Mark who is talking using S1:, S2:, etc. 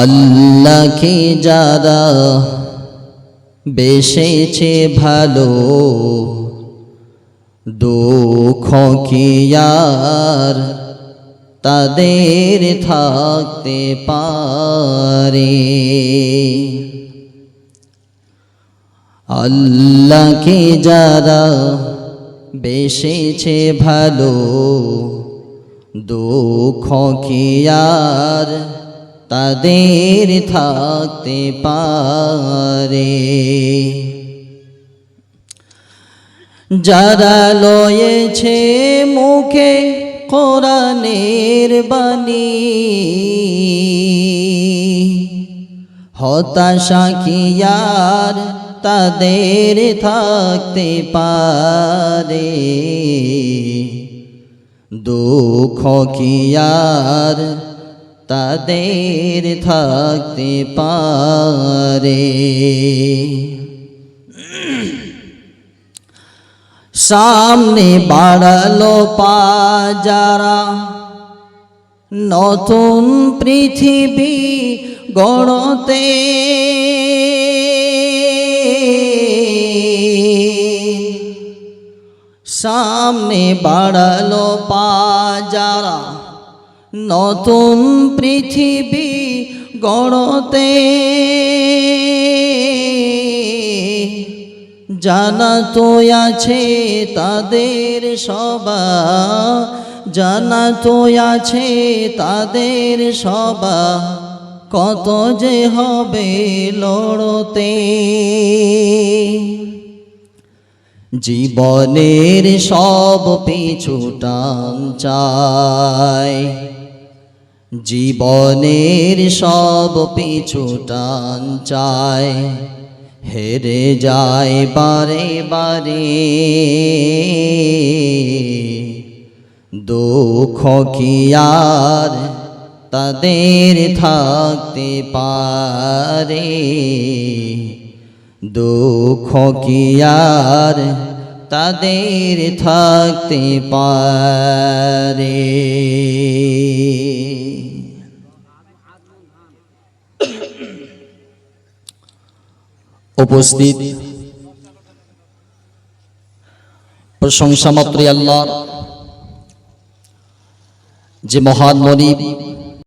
S1: আল্লাহকে যারা বেসেছে ভালো, দুঃখ কি আর তাদের থাকতে পারে। আল্লাহকে যারা বেসেছে ভালো, দুঃখ কি আর তাদের থাকতে পারে। যারা লয়েছে মুখে কোরআনের বাণী, হতাশা কি আর তাদের থাকতে পারে। দুঃখ কি আর তাদের থাকতে পারে। সামনে বাড়ালো পা যারা নতুন পৃথিবী গড়তে, সামনে বাড়ালো পা যারা নতুন পৃথিবী গড়তে, জানা তো আছে তাদের সবা, জানা তো আছে তাদের সবা, কত যে হবে লড়তে। জীবনের সব পিছু টান চায়, জীবনের সব পিছু টান চায়, হেরে যায় বারে বারে। দুঃখ কি আর তাদের থাকতে পারে। দুঃখ কি আর তাদের থাকতে পারে। উপস্থিত প্রশংসা মাত্র আল্লাহর, যে মহান মনিব